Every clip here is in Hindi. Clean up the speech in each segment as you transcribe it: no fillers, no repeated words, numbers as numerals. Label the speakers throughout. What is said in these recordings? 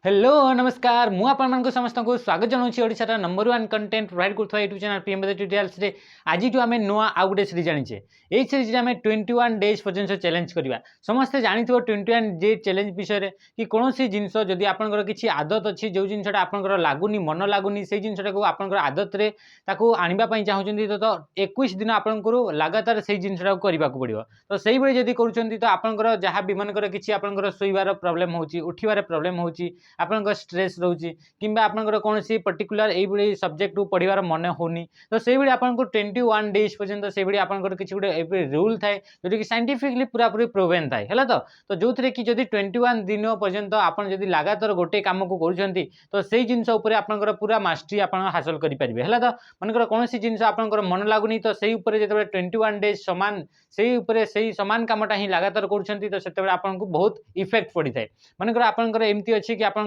Speaker 1: हेलो नमस्कार मु आपन समस्त को स्वागत जनाऊँ ओडिशार नंबर 1 कंटेंट प्रोवाइड करथवा यूट्यूब चैनल पीएम ट्यूटोरियल्स रे आज आम नुआ आउ गोटे सीरीज जानिचे एई सीरीज रे आम 21 डेज पर्यंत चैलेंज करवा समस्ते जानिथबो 21 डे चैलेंज विषय कि कौन सी जिनस जदि आपनकर किछि आदत अछि जो जिनसटा आपनकर लागुनी मन लागुनी से जिनसटा को आपनकर आदत रे ताकू आनिबा पई चाहुचंदी तो 21 दिन आपनकर लगातार से जिनसटा को करबा को पड़िबो तो सेही बळे जदि करूचंदी तो आपनकर जहाँ भी मनकर किछि आपनकर सोइबार प्रॉब्लम होउची उठिबार प्रॉब्लम होउची आपनकर स्ट्रेस रोची किंबा आपनकर कोनसी पर्टिकुलर एई बळे सब्जेक्ट को पढिबार मन होनी तो सेही बळे आपनकर 21 डेज पर्यंत सेही बळे आपनकर किछि गुटे एबे रूल थाए जोटी कि साइंटिफिकली पूरा पूरी प्रूवन थाए हला तो जोथरे कि जदि 21 दिन पर्यंत आपन जदि लगातार गोटे काम को करूचंती तो सेही जिंस ऊपर आपनकर पूरा मास्टरी आपन हासिल करि परिबे हला तो मनकर कोनसी जिंस आपनकर मन लागुनी तो सेही ऊपर जेते 21 डेज समान सेही ऊपर सेही समान कामटा ही लगातार करूचंती तो सेते आपन को बहुत इफेक्ट पड़ी थाए मनकर आपनकर एमती अछि कि आपनकर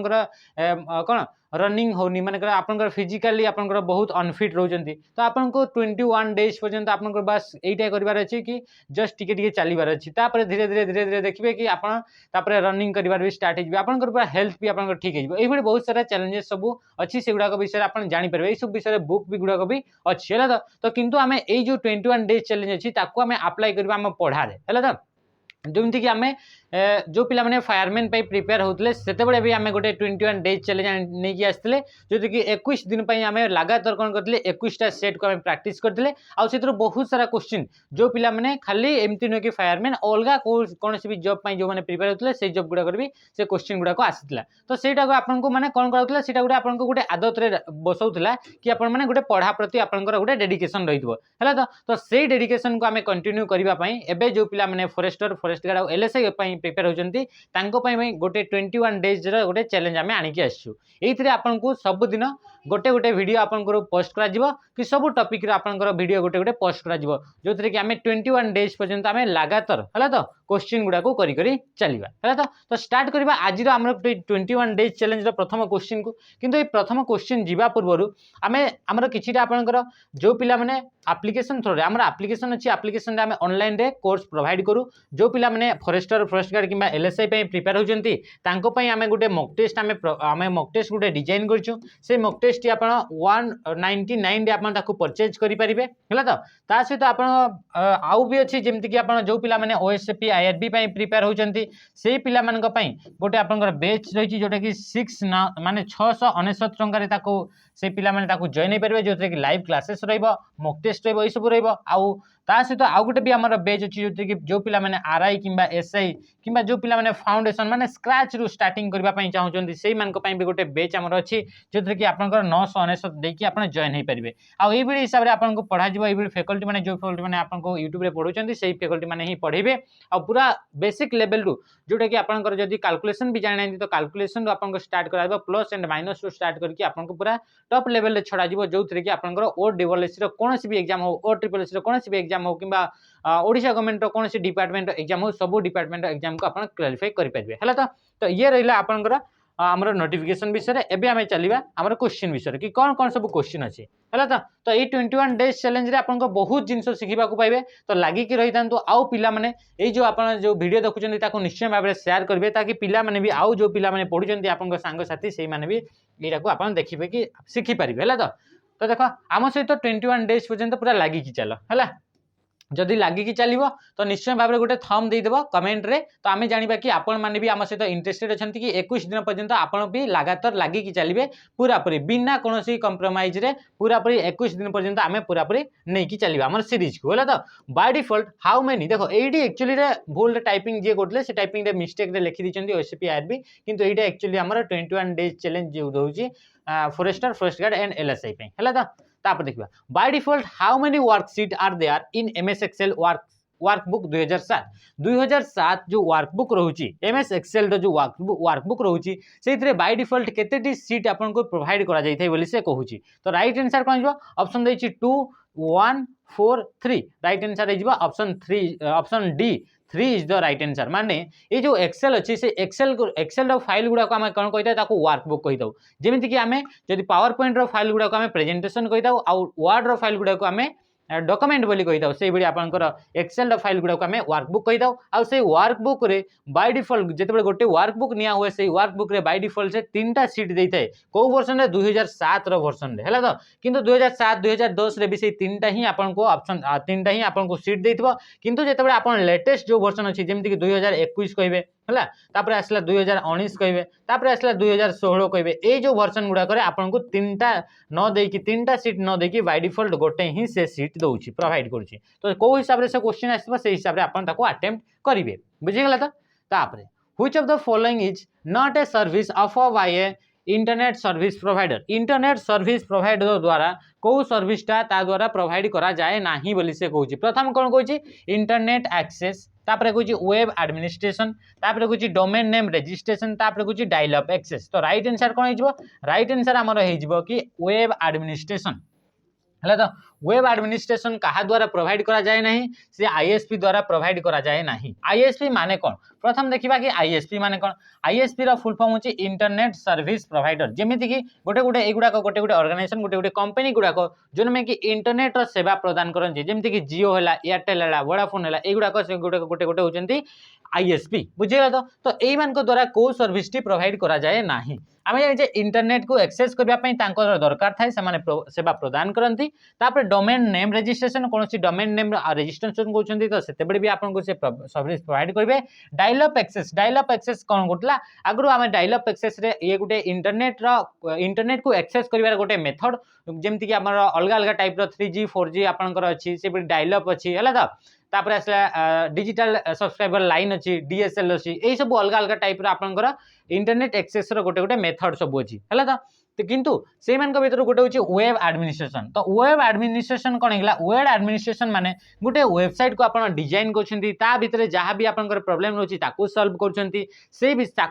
Speaker 1: कौन रनिंग होनी मानकर आपनकर फिजिकली आपनकर बहुत अनफिट रहउचंती तो आपनको 21 डेज पर्यंत आपनकर बस एइटा करिवार अछि कि जस्ट टिके टिके चलीबार अछि तापर धीरे धीरे देखिबे कि आपन तापर रनिंग करिवार भी स्टार्ट हिजबे आपनकर पूरा हेल्थ भी आपनकर ठीक हिजबे एइ भଳି बहुत सारा चैलेंजेस सब अछि सेगुडा को विषय आपन जानि परबे एइ सब विषय बुक भी गुडा को भी अछि हला तो किंतु हमें एइ जो 21 डेज चैलेंज अछि ताको हमें अप्लाई करबा हम पढारे हला तो जमती कि आम जो पिला माने फायरमैन पे प्रिपेयर होतले सेते बळे भी आमे गोटे 21 डेज चैलेंज नै कि आस्थिले जोति कि 21 दिन पई आमे लगातार कोन करतले 21 टा सेट को आमे प्रैक्टिस करतले आ सेतर बहुत सारा क्वेश्चन जो पिला माने खाली एमती न कि फायरमैन ओलगा कोनसी भी जॉब पई जो माने प्रिपेयर होतले से जॉब गुडा करबी से क्वेश्चन गुडा को आसितला तो सेटा को आपन को माने कोन करतले सेटा गुडा आपन को गोटे आदत रे बसौतला कि आपन माने गोटे पढ़ा प्रति आपन को गोटे डेडिकेशन रहितबो हला तो सेही डेडिकेशन को आमे कंटिन्यू करबा पई एबे जो पिला माने फॉरेस्टर फॉरेस्ट गार्ड और एलएसआई पई प्रिपेयर होचंती तांको पई गोटे 21 डेज रो गोटे चैलेंज आमे आनी के आछू एइथरे आपन को सब दिन गोटे गोटे वीडियो आपन को पोस्ट करा जिवो कि सब टॉपिक रे आपन को वीडियो गोटे गोटे पोस्ट करा जिवो जोथरे कि आमे 21 डेज पर्यंत आमे लगातार हला तो क्वेश्चन गुडा को करी करी चलीबा हला तो स्टार्ट करबा आज रो हमर 21 डेज चैलेंज रो प्रथम क्वेश्चन को किंतु ए प्रथम क्वेश्चन जिबा पूर्वरु आमे हमर किछिटा आपन को जो पिला माने एप्लीकेशन थ्रू रे हमर एप्लीकेशन अछि एप्लीकेशन रे आमे ऑनलाइन रे कोर्स प्रोवाइड करू जो पिला माने फॉरेस्टर फॉरेस्ट गार्ड किबा एलएसआई पई प्रिपेयर होचंती तांको पई आमे गोटे मॉक टेस्ट आमे मॉक टेस्ट गोटे डिजाइन करछु से मॉक टेस्ट आपण 199 रे आपण ताको परचेज करि परिबे हला तो ता सहित आपण आउ भी अछि जेमति कि आपण जो पिला माने ओएसपी आईआरबी पई प्रिपेयर होचंती से पिला मानक पई गोटे आपनकर बैच रहिछि जोटा कि 6 माने 699 टंका रे ताको से पिला माने ताको जॉइन हे परबे जोते कि लाइव क्लासेस रहइबो मॉक टेस्ट रहइबो ई सब रहइबो आउ ता सहित आउ गोटे भी हमर बैच अछि जोते कि जो पिला माने आरआई किबा एसआई किबा जो पिला माने फाउंडेशन माने स्क्रैच रु स्टार्टिंग करबा पई चाहुचंती सेही मानक पई भी गोटे बैच हमर अछि जोते कि आपनकर 999 देकी आपण जॉइन हे परिबे आ एई बिली हिसाब रे आपन को पढा जिवो एई बिली फैकल्टी माने जो फैकल्टी माने आपन को YouTube रे पढौचंती सेही फैकल्टी माने ही पढेबे आ पूरा बेसिक लेवल रु जोटा कि आपनकर जदी कैलकुलेशन भी जानै तो कैलकुलेशन रु आपन को स्टार्ट कराइबो प्लस एंड माइनस रु स्टार्ट करके आपन को पूरा टॉप लेवल रे छडा जिवो जोथरे कि आपनकर ओ डबल एस रो कोनोसी भी एग्जाम हो ओ ट्रिपल एस रो कोनोसी भी एग्जाम हो किबा ओडिशा गवर्नमेंट रो कोनोसी डिपार्टमेंट रो एग्जाम हो सब डिपार्टमेंट रो एग्जाम को आपन क्वालिफाई करि परिबे हला तो ये रहिला आपनकर हमर नोटिफिकेशन विषय रे एबे हमें चलीबा हमर क्वेश्चन विषय रे कि कोन कोन सब क्वेश्चन अछि हला तो ए 21 डेज चैलेंज रे आपन को बहुत जिंस सिखिबा को पाइबे तो लागि कि रहितांतु आउ पिला माने ए जो आपन जो वीडियो देखुचंती ताको निश्चय भाबरे शेयर करबे ताकि पिला माने भी आउ जो पिला माने पढुचंती आपन को संग साथी सेही माने भी एरा को आपन देखिबे कि सिखि परिबे हला तो देखो आम सहित 21 डेज पर्यंत पूरा लागि कि चलो हला जदि लागि कि चलिबो तो निश्चय भाबरे गोटे थंब दे देबो कमेंट रे तो आमे जानिबा कि आपन माने भी आम सहित इंटरेस्टेड अछंती कि 21 दिन पर्यंत आपन भी लगातार लागि कि चलिबे पूरा पूरी बिना कोनोसी कंप्रोमाइज रे पूरा पूरी 21 दिन पर्यंत आमे पूरा पूरी नै कि चलिबा हमर सीरीज को होला तो बाय डिफॉल्ट हाउ मेनी देखो एडी एक्चुअली रे भूल टाइपिंग जे करले से टाइपिंग रे मिस्टेक रे लिखि दिचंती ओएसपी आरबी किंतु एडी एक्चुअली हमर 21 डेज चैलेंज जे रहउची forester forest guard and LSI पे होला तो तापर देखिबा by default how many worksheet are there in MS Excel workbook 2007 जो वर्कबुक रहउची एमएस एक्सेल रो जो वर्कबुक रहउची सेइथरे बाय डिफॉल्ट केतेटी सीट आपन को प्रोवाइड करा जाई थाई बोली से कहूची तो राइट आंसर कोन जो ऑप्शन देछि 2 1 4 3 राइट आंसर हे जिबा option D 3 is the right answer माने ये जो एक्सेल अच्छी से एक्सेल रो फाइल गुडा को आमे कोन कहिता ताको वर्कबुक कहिताउ जेमिति कि आमे जदि पावर पॉइंट रो फाइल गुडा को आमे प्रेजेंटेशन कहिताउ आ वर्ड रो फाइल गुडा को आमे डॉक्यूमेंट बोली कही था से बड़ी आपनकर एक्सेल फाइल गुडा को हमें वर्कबुक कही था आ से वर्कबुक रे बाय डिफॉल्ट जेते गोटे वर्कबुक निया हुए से वर्कबुक रे बाय डिफॉल्ट से 3टा सीट देई थाए को वर्जन रे 2007 रो वर्जन रे हला तो किंतु 2007 2010 रे भी से 3टा ही आपन को ऑप्शन 3टा ही आपन को सीट देइतबो किंतु जेते बड़े आपन लेटेस्ट जो वर्जन अछि जेमति कि 2021 कहबे हला तापर आसला 2019 कहबे तापर आसला 2016 कहबे ए जो वर्जन गुडा करे आपन को 3टा न देकी 3टा सीट न देकी बाय डिफॉल्ट गोटे ही से सीट दउछि प्रोवाइड करूछि तो को हिसाब रे से क्वेश्चन आसीबो से हिसाब रे आपन ताको अटेम्प्ट करिवे बुझि गेला त तापर which of the following is not a service offer by a internet service provider internet service provider द्वारा को सर्विसटा ता द्वारा प्रोवाइड करा जाए नाही बोली से कहूछि प्रथम कोन कहूछि इंटरनेट एक्सेस तापर कहूछि वेब एडमिनिस्ट्रेशन तापर कहूछि डोमेन नेम रजिस्ट्रेशन तापर कहूछि डायल अप एक्सेस तो राइट आंसर कोन हिजबो राइट आंसर हमर हिजबो कि वेब एडमिनिस्ट्रेशन हला तो वेब एडमिनिस्ट्रेशन कहा द्वारा प्रोवाइड करा जाए नहीं से आईएसपी द्वारा प्रोवाइड करा जाए नहीं आईएसपी माने कौन प्रथम देखिबा कि आईएसपी माने कौन आईएसपी रा फुल फॉर्म होची इंटरनेट सर्विस प्रोवाइडर जेमिति कि गोटे गोटे एगुडा को गोटे गोटे ऑर्गेनाइजेशन गोटे गोटे कंपनी गुडा को जोन में कि इंटरनेट रा सेवा प्रदान करन जेमिति कि जियो हला एयरटेल हला वोडाफोन हला एगुडा को गोटे गोटे गोटे होचंती आईएसपी बुझिला तो एई मान को द्वारा को सर्विस टी प्रोवाइड करा जाए नाही आमे जानि जे इंटरनेट को एक्सेस करबा पई तांकर दरकार थाए से माने सेवा प्रदान करंती तापर डोमेन नेम रजिस्ट्रेशन कोनोसी डोमेन नेम रजिस्ट्रेशन कोचंती तो सेते बडे भी आपन को से सर्विस प्रोवाइड करबे डायल अप एक्सेस कोन गोटला अगरु आमे डायल अप एक्सेस रे ये गोटे इंटरनेट को एक्सेस करिवार गोटे मेथड जेमति कि हमर अलग अलग टाइप रो 3G 4G आपनकर अछि से डायल अप अछि हला त तापर आसला डिजिटल सब्सक्राइबर लाइन अच्छी डीएसएल अच्छी यही सब अलग अलग टाइप आपंकर इंटरनेट एक्सेस गोटे गोटे मेथड सब अच्छी है तो किंतु से भर गोटे हूँ वेब एडमिनिस्ट्रेशन तो वेब एडमिनिस्ट्रेशन कौन है वेब एडमिनिस्ट्रेशन माने गोटे वेबसाइट को आप डिजाइन कर जहाँ भी आप प्रोब्लेम रोचे सॉल्व कर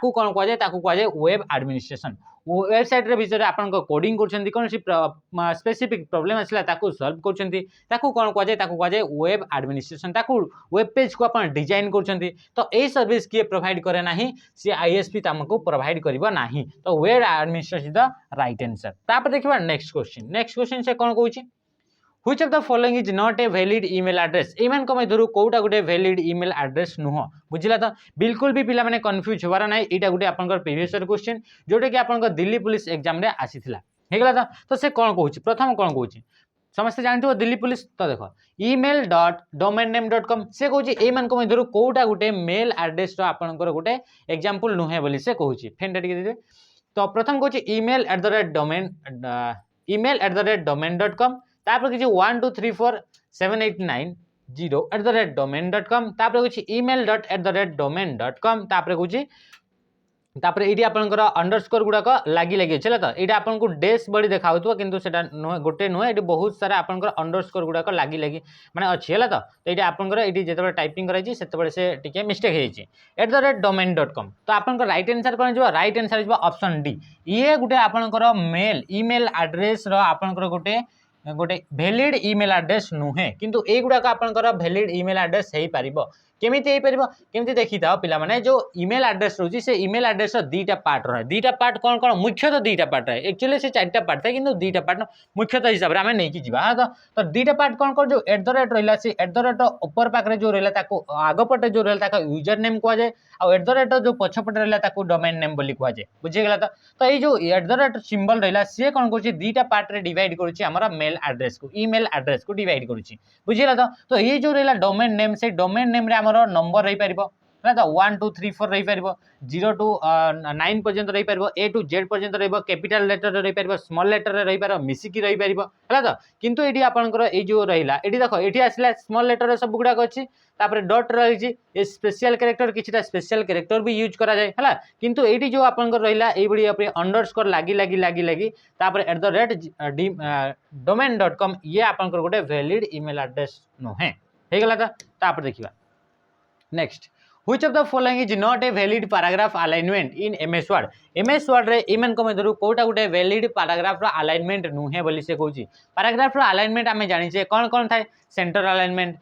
Speaker 1: कौन कहुए वेब एडमिनिस्ट्रेशन वेबसाइट रे विषय आपन कोडिंग करछंती कोन स्पेसिफिक प्रॉब्लम आसला ताकू सॉल्व करछंती ताकू कोन कहुए वेब एडमिनिस्ट्रेशन ताकू वेब पेज को आपन डिजाइन करछंती तो ए सर्विस किए प्रोवाइड करे नाही से आईएसपी तमको प्रोवाइड करिवो नाही तो web administration the right answer तापर देखिबा नेक्स्ट क्वेश्चन से कोन कहूची Which of the following is not a valid email address एमन को मधुर कोटा गोटे valid email address नुह बुझिला तो बिल्कुल भी पिला माने कंफ्यूज होबार नाही एटा गोटे आपनकर प्रीवियस ईयर क्वेश्चन जोटे कि आपनकर दिल्ली पुलिस एग्जाम रे आसीथिला हेगला तो से कोन कहूची प्रथम कोन कहूची समस्त जानथो दिल्ली पुलिस तो देखो email.domainname.com से कहूची एमन को मधुर कोटा गोटे मेल एड्रेस रो आपनकर गोटे एग्जांपल नुहे बोली से कहूची फेंटा टिके दे तो प्रथम कहूची email@domain.com तापर किछि 1234789 तापर किछि email.@domain.com तापर किछि तापर एडी आपनकर अंडरस्कोर गुडा को लागी लागी चला तो एडी आपन को डैश बडी देखाउतो किंतु सेटा गोटे नुह एडी बहुत सारा आपनकर अंडरस्कोर गुडा को लागी लागी माने अछि हला तो एडी आपनकर एडी जेतबे टाइपिंग कराई छि सेतबे से टिके मिस्टेक हे छि @domain.com तो आपनकर राइट आंसर कोन जबो राइट आंसर जबो ऑप्शन डी ये गुटे आपनकर मेल ईमेल एड्रेस रो आपनकर गोटे वैलिड ईमेल एड्रेस नुहे किंतु ए गुडा का आपनकर वैलिड ईमेल एड्रेस हेई परिबो केमिति हेई परिबो केमिति देखि थाओ पिला माने जो ईमेल एड्रेस रोजी से ईमेल एड्रेस रो दीटा पार्ट रहे दीटा पार्ट कोन कोन मुख्यतः दीटा पार्ट रहे एक्चुअली से चारटा पार्ट था किंतु दीटा पार्ट मुख्यतः हिसाब रे हमें नै कि जिबा तो दीटा पार्ट कोन कोन जो @ रहिला से @ ऊपर पाक रे जो रहिला ताको आगो पटे जो रहिला ताको यूजर नेम को जाय आ @ जो पछ पटे रहिला ताको डोमेन नेम बोली को जाय बुझि गेला तो ए जो @ सिंबल रहिला से कोन करछि दीटा पार्ट रे डिवाइड करछि हमरा मेल एड्रेस को ईमेल एड्रेस को डिवाइड करछि बुझिला तो ये जो रहिला डोमेन नेम से डोमेन नेम रे हमरो नंबर रही पारिबो ना तो 1 2 3 4 रही पारिबो 0 to 9 पर्यंत रही पारिबो A to Z पर्यंत रहिबो कैपिटल लेटर रे रही पारिबो स्मॉल लेटर रे रही पारो मिसिकी रही पारिबो हला तो किंतु एडी आपनकर ए जो रहिला एडी देखो एठी आसला स्मॉल लेटर रे सब गुडा अछि तापर डॉट रही छि ए स्पेशल कैरेक्टर किछटा स्पेशल कैरेक्टर भी यूज करा जाय हला किंतु एडी जो आपनकर रहिला ए बडी अपने अंडरस्कोर लागी तापर @domain.com ये आपनकर गोटे वैलिड ईमेल एड्रेस नो है हे गेला तापर देखिबा next Which of the following is not a valid paragraph alignment in MS Word MS Word रे इमन को मधुर कोटा गोटे वैलिड पैराग्राफ रो अलाइनमेंट नुहे बोली से कहूची पैराग्राफ रो अलाइनमेंट आमे जानि छे कोन कोन थाए centre alignment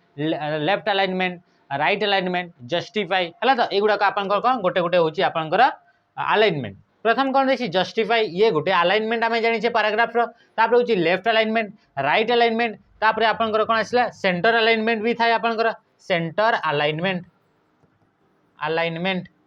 Speaker 1: left alignment right alignment justify हला तो एगुडा का आपन कोन गोटे गोटे होची आपनकर अलाइनमेंट प्रथम कोन देखि जस्टिफाई ये गोटे अलाइनमेंट आमे जानि छे पैराग्राफ रो तापर होची लेफ्ट अलाइनमेंट राइट अलाइनमेंट तापर आपनकर कोन आसला सेंटर अलाइनमेंट भी थाए आपनकर सेंटर अलाइनमेंट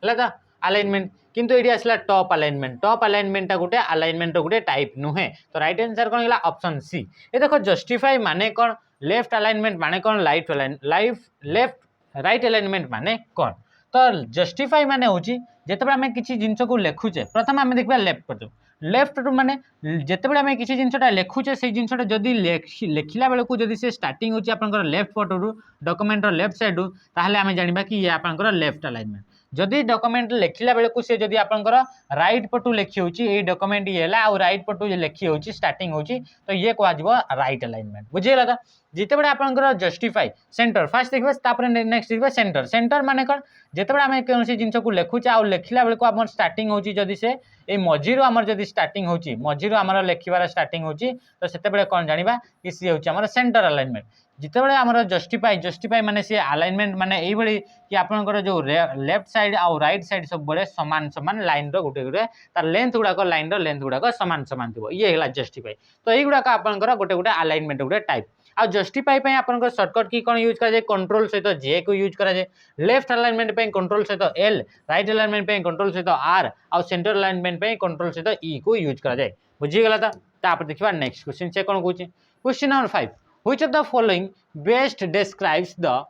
Speaker 1: हला त अलाइनमेंट किंतु एडी आसला टॉप अलाइनमेंट गोटे अलाइनमेंट गोटे टाइप नुहे तो राइट आंसर कोन गेला ऑप्शन सी। ये देखो जस्टिफाई माने कोन लेफ्ट अलाइनमेंट माने कोन लेफ्ट राइट अलाइनमेंट माने कोन तो जस्टिफाई माने होची जेतेबे हमें किछि जिंस को लेखुचे प्रथम हमें देखबा लेफ्ट पटु लेफ्ट टू माने जेतेबे हमें किछि जिंसटा लेखुचे से जिंसटा जदी लेखिला बेले को जदी से स्टार्टिंग होची आपनकर लेफ्ट पटु डॉक्यूमेंट रो लेफ्ट साइड ताहले हमें जानिबा कि ये आपनकर लेफ्ट अलाइनमेंट जदि डॉक्यूमेंट लेखिला बेले को से जदि आपनकर राइट पटु लेखि होची ए डॉक्यूमेंट ये हला और राइट पटु लेखि होची स्टार्टिंग होची तो ये को आजिबो राइट अलाइनमेंट बुझियला त जितेबे आपनकर जस्टिफाई सेंटर फर्स्ट देखबे तापर नेक्स्ट देखबे सेंटर सेंटर माने कोन जेतेबे हमें कोनसी जिंस को लेखुचा और लेखिला बेले को हमर स्टार्टिंग होची जदि से ए मझीरो हमर जदि स्टार्टिंग होची मझीरो हमर लेखिबार स्टार्टिंग होची तो सेतेबे कोन जानिबा कि सी होची हमर सेंटर अलाइनमेंट जितेबे हमर जस्टिफाई माने से अलाइनमेंट माने एई बडी कि आपनकर जो लेफ्ट साइड और राइट साइड सब बडे समान समान लाइन रो गुटे गुटे तार लेंथ गुडा को लाइन रो लेंथ गुडा को समान समान थिबो ये हला जस्टिफाई तो एई गुडा का आपनकर गुटे गुटे अलाइनमेंट गुटे टाइप आ जस्टिफाई पे आपनकर शॉर्टकट की कोन यूज करा जाय कंट्रोल सहित जे को यूज करा जाय लेफ्ट अलाइनमेंट पे कंट्रोल सहित एल राइट अलाइनमेंट पे कंट्रोल सहित आर और सेंटर अलाइनमेंट पे कंट्रोल सहित ई को यूज करा जाय बुझी गला तापर देखिबा नेक्स्ट क्वेश्चन से कोन कहूची question number 5 which of the following best describes the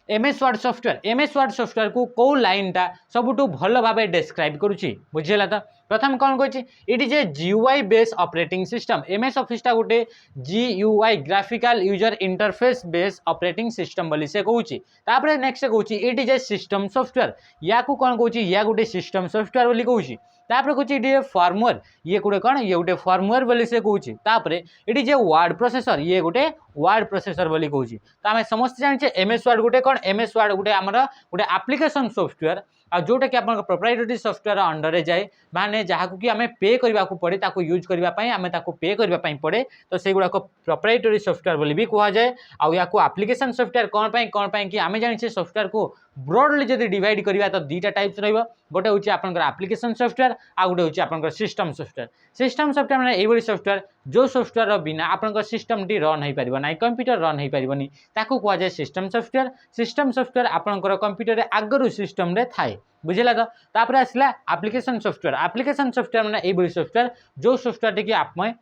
Speaker 1: MS Word software को कौ लाइन टा सबुठू भल भाबे डिस्क्राइब करूची बुझिला त प्रथम कोन कहूची it is a GUI base operating system MS Office टा गोटे GUI graphical user interface base operating system बोली से कहूची तापर नेक्स्ट कहूची it is a system software या को कोन कहूची या गोटे सिस्टम सॉफ्टवेयर बोली कहूची तापर कहूची इट इज ए फर्मवेयर ये गोटे कोन ये गोटे फर्मवेयर बोली से कहूची तापर it is a word processor ये गोटे वर्ड प्रोसेसर बोली कहूची तो आमे समस्त जानिछे एमएस वर्ड गोटे कोन एमएस वर्ड गोटे हमर गोटे एप्लिकेशन सॉफ्टवेयर आ जोटा कि आपन प्रोप्राइटरी सॉफ्टवेयर अंडर रे जाए माने जहा को कि हमें पे करबा को पड़े ताको यूज करबा पई हमें ताको पे करबा पई पड़े तो से गुडा को प्रोप्राइटरी सॉफ्टवेयर बोली भी कहा जाए आ या को एप्लिकेशन सॉफ्टवेयर कोन पई कि हमें जानि छे सॉफ्टवेयर को ब्रॉडली जदी डिवाइड करबा तो दीटा टाइप्स रहइबो गोटे होची आपन एप्लिकेशन सॉफ्टवेयर आ गोटे होची आपन सिस्टम सॉफ्टवेयर माने एई बडी सॉफ्टवेयर जो सॉफ्टवेयर रो बिना आपन सिस्टम टी रन होई परिबो नै कंप्यूटर रन होई परिबोनी ताको कहा जाए सिस्टम सॉफ्टवेयर आपन कंप्यूटर रे आगरु सिस्टम रे थाए बुझिला तो तापर आसला एप्लिकेशन सॉफ्टवेयर माने एई बडी सॉफ्टवेयर जो सॉफ्टवेयर टी आप में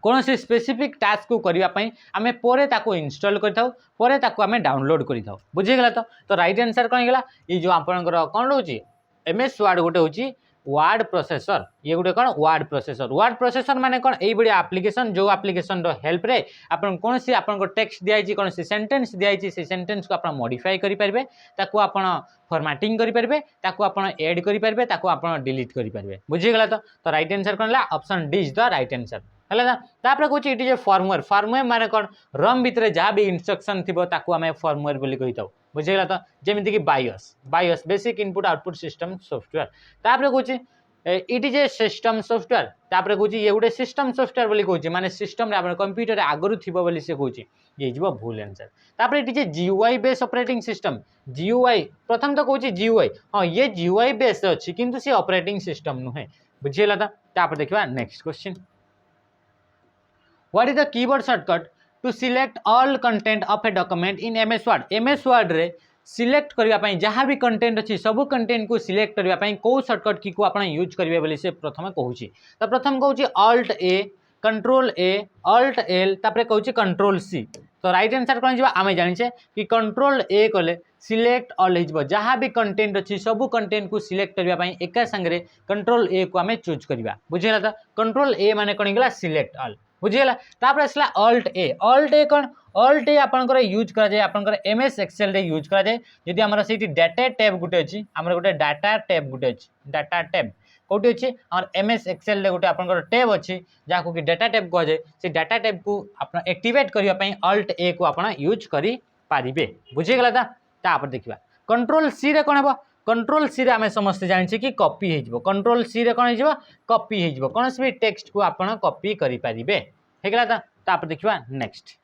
Speaker 1: कौन से स्पेसिफिक टास्क को करबा पई आमे पोरे ताको इंस्टॉल करथाउ पोरे ताको आमे डाउनलोड करथाउ बुझि गेला तो राइट आंसर कोन गेला ई जो आपनकर कोन होची एमएस वर्ड गोटे होची वर्ड प्रोसेसर ये गोटे कौन वर्ड प्रोसेसर माने कौन एई बडी एप्लिकेशन जो एप्लिकेशन रो हेल्प रे आपन कोन से आपन को टेक्स्ट दियाई कोन से सेंटेंस दियाई से सेंटेंस को आपन मॉडिफाई करि परबे ताको आपन फॉर्मेटिंग करि परबे ताको आपन ऐड करि परबे ताको आपन डिलीट करि परबे बुझि गेला तो राइट आंसर कोन ला option D is the right answer हला तापर कहूची इट इज ए फर्मवेयर माने कौन रम भितरे जहाँ भी इंस्ट्रक्शन थिबो ताको हमें फर्मवेयर बोली कहिताउ बुझिगला तो जेमिति कि BIOS basic input output system software तापर कहूची it is a system software तापर कहूची ये गोटे सिस्टम सॉफ्टवेयर बोली कहूची माने सिस्टम रे आपन कंप्यूटर आगरु थिबो बोली से कहूची ये जिवो भूल आंसर तापर it is a GUI base operating system GUI प्रथम तो कहूची जीयूआई हां ये जीयूआई बेस अछि किंतु से ऑपरेटिंग सिस्टम नुहे बुझिगला तापर देखिबा next question What is the keyboard shortcut to select all content of a document in MS Word? MS Word रे सिलेक्ट करबा पई जहाँ भी कंटेंट अछि सब कंटेंट को सिलेक्ट करबा पई को शॉर्टकट की को आपण यूज करबे बोली से प्रथम कहूची तो प्रथम कहूची Alt A Control A Alt L तापर कहूची Control C तो राइट आंसर कोन जिबा आमे जानि छे कि Control A कले सिलेक्ट ऑल हिजबो जहाँ भी कंटेंट अछि सब कंटेंट को सिलेक्ट करबा पई एका संगे Control A को आमे चूज करबा बुझिला त Control A माने कोन गेला सिलेक्ट ऑल बुझिगला तापर असला Alt A cone Alt A आपनकर यूज करा जाय आपनकर MS Excel रे यूज करा जाय यदि हमरा सेठी डाटा टैब गुटे अछि हमरा गुटे डाटा टैब गुटे अछि डाटा टैब कोठी अछि और MS Excel रे गुटे आपनकर टैब अछि जाको कि डाटा टैब कह जाय से डाटा टैब को आपन एक्टिवेट करिया पई Alt A को आपन यूज करि पारिबे बुझिगला तापर देखिबा Control C रे कोन हेबो कंट्रोल सी रे आमे समस्त जानि कि कॉपी हे जिवो कंट्रोल सी रे कोन हे जिवो कॉपी हे जिवो कोनस भी टेक्स्ट को आपण कॉपी करि परिबे हेगला तापर देखिबा next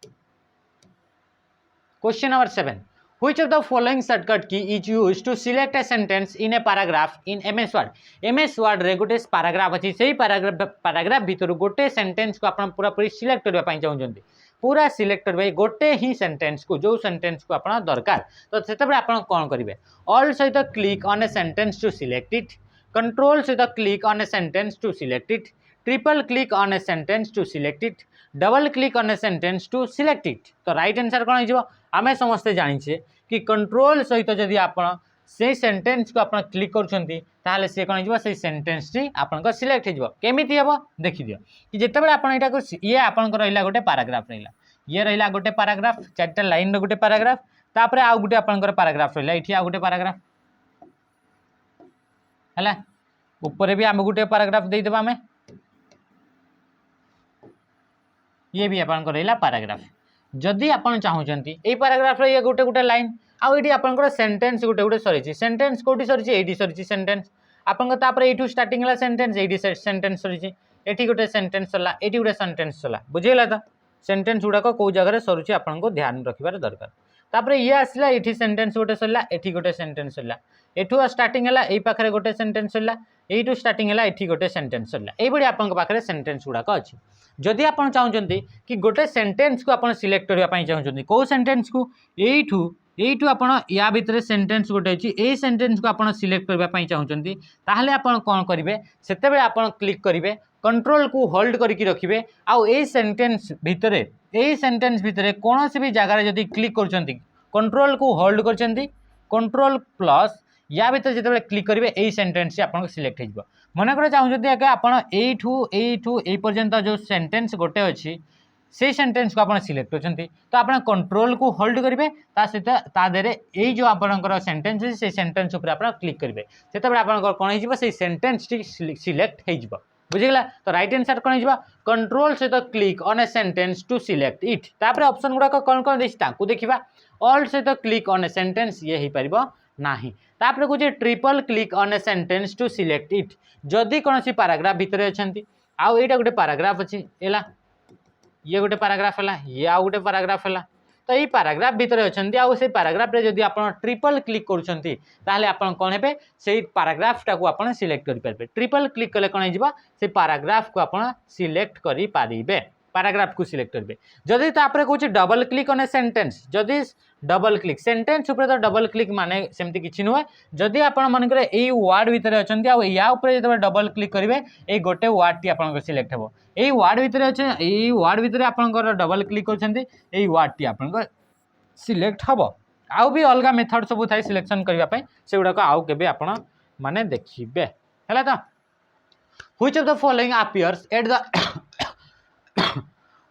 Speaker 1: question number 7 which of the following shortcut key is used to select a sentence in a paragraph in MS Word रे गोटे पैराग्राफ अछि सेही पैराग्राफ भीतर गोटे सेंटेंस को आपण पूरा पूरी सिलेक्ट करबा पई चाहउजंती पूरा सिलेक्ट करेंगे गोटे ही सेंटेंस को जो सेंटेंस को आपन दरकार तो से आपन कौन करेंगे ऑल सहित click on a sentence to select it control सहित click on a sentence to select it triple click on a sentence to select it double click on a sentence to select it तो राइट आंसर कौन हो आमे समस्ते जानिछे कि कंट्रोल सहित जदि आपन से सेंटेंस को आपन क्लिक कर सी कौन हो सेंटेंस टी आपन सिलेक्ट हो केमिति हे देखि दियो कि जितेबाला आपन एटा को ये आपन रहिला गोटे पैराग्राफ रहिला ये रहिला गोटे पैराग्राफ चारटा लाइन रो गोटे पैराग्राफ तापर आउ गोटे आपन पैराग्राफ रहिला एठी आ गोटे पैराग्राफ हला ऊपर भी आम गोटे पैराग्राफ दे देबा हमें ये भी आपन रहिला पैराग्राफ जदि आपन चाहउचंती ए पैराग्राफ रे ये गोटे गोटे लाइन आउ एठी आपन सेंटेंस गोटे गोटे सरीची सेंटेंस कोठी सरीची एठी सरीची सेंटेंस आपन तापर एठू स्टार्टिंग ला सेंटेंस एठी सेंटेंस सरीची एठी गोटे सेंटेंस सरला एठी गोटे सेंटेंस सरला बुझिला त सेंटेंस गुडा को जगह सरुची आपन को ध्यान रखिबार दरकार तापर ये आसला एठी सेंटेंस गोटे सरला एठी गोटे सेंटेंस सरला एठू स्टार्टिंग हला एई पाखरे गोटे सेंटेंस सरला एठू स्टार्टिंग हला एठी गोटे सेंटेंस सरला एई बडी आपन पाखरे सेंटेंस गुडा को अछि जदि आपन चाहउचंती कि गोटे सेंटेंस को आपन सिलेक्ट करबा पई चाहउचंती को सेंटेंस को एठू आपन या भीतर सेंटेंस गोटे अछि ए सेंटेंस को आपन सिलेक्ट करबा पई चाहउचंती ताहले आपन कोन करिवे सेते बेले आपन क्लिक करिवे कंट्रोल को होल्ड करके रखिए आउ ए सेंटेंस भितर कौन भी जगार जदि क्लिक कर कंट्रोल को होल्ड कर कंट्रोल प्लस या भीतर जिते क्लिक करेंगे यही सेंटेंस आपको सिलेक्ट हो मन कर चाहते आपड़ ये पर्यंत जो सेंटेंस गोटे अच्छी से सेंटेंस को आप सिलेक्ट करते तो आप कंट्रोल को होल्ड करेंगे सहित तादेह यही जो आपंकर सेंटेंस अच्छे से सेंटेंस आप क्लिक करेंगे से कौन हो सेंटेंस टी सिलेक्ट हो बुझीगला तो राइट आंसर कौन हो कंट्रोल सहित click on a sentence to select it तापर ऑप्शन गुड़ाक कौन कौन देखिए देखा ऑल सहित क्लिक ऑन ए सेंटेंस ये हो पार नाही तापर कौन triple click on a sentence to select it जदि कौन पैराग्राफ भितर अच्छा आउ यहाँ गोटे पैराग्राफ अच्छी है ये गोटे पैराग्राफ है ये आउ गोटे पैराग्राफ है तो ये पैराग्राफ भितर अच्छा आउ से पैराग्राफ रे जदि आप ट्रिपल क्लिक करुँच कौन है से पैराग्राफ टाक आप सिलेक्ट करेंगे ट्रिपल क्लिक कले कौन हो पैराग्राफ को आप सिलेक्ट करेंगे पैराग्राफ को सिलेक्ट करेंगे जदि तापर कौन double click on a sentence जदि डबल क्लिक सेंटेंस उपर तो डबल क्लिक माने सेमती किसी नुहे जदि आप मनकर यही वार्ड भितर अच्छा या जो डबल क्लिक करेंगे ये गोटे वार्ड टी आप सिलेक्ट हे यही वार्ड भितर अच्छे यही वार्ड भितर आप डबल क्लिक कर वार्ड टी आप सिलेक्ट हम आउ भी अलग मेथड सब थाई सिलेक्शन करने से गुड़ाक आउ के आप माने देखिए है तो which of the following appears at the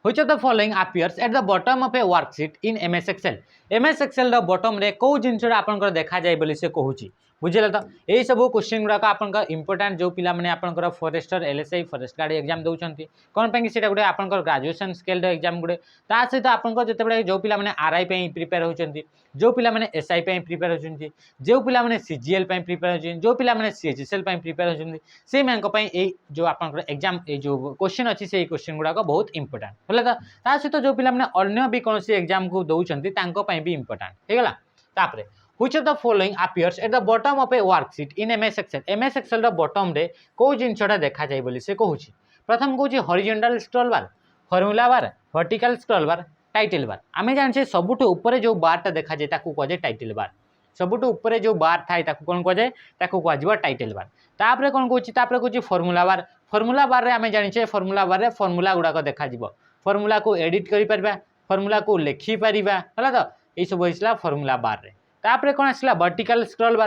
Speaker 1: Which of the following appears at the bottom of a worksheet in MS Excel? MS Excel the bottom रे को जिनसटा आपनकर देखा जाय बोली से कहूची बुझिला तो यही सब क्वेश्चन गुड़ाक आपनकर इंपोर्टेंट जो पिला माने आपनकर forester LSI forest guard exam दउचंती कोन पे सेटा गुडे आपनकर ग्रेजुएशन स्केल एग्जाम गुडे ता सहित आपनकर जते बडे जो पिला माने आरआई पे प्रिपेयर होचंती जो पिला माने एसआई पे प्रिपेयर होचंती जो पिला माने सीजीएल पे प्रिपेयर होचंती जो पिला माने सीएचएसएल पे प्रिपेयर होचंती से मानक पे ए जो आपनकर एग्जाम ए जो क्वेश्चन अछि से क्वेश्चन गुड़ाक बहुत इंपोर्टेंट होला ता सहित जो पिला माने अन्य भी कोनसी एग्जाम को दउचंती तांको पे भी इंपोर्टेंट हेगला तापरे Which of the following appears at the bottom of a worksheet in MS Excel? MS Excel the bottom रे को जिनसटा देखा जाय बोली से कहूची प्रथम कहूची horizontal scroll bar formula bar vertical scroll bar title bar आमे जानछे सबुठ ऊपर जो बार ता देखा जाय ताकू कह जाय टाइटल बार सबुठ ऊपर जो बार थाय ताकू कोन कह जाय ताकू कहजिबा टाइटल बार तापरे कोन कहूची फॉर्मूला बार रे आमे जानछे फॉर्मूला बार रे फॉर्मूला गुडा को देखा जिवो फॉर्मूला को एडिट करि परबा फॉर्मूला को लिखि परिबा हला तो ए सब होइसला फॉर्मूला बार रे तापरे कौन आसला वर्टिकल स्क्रॉल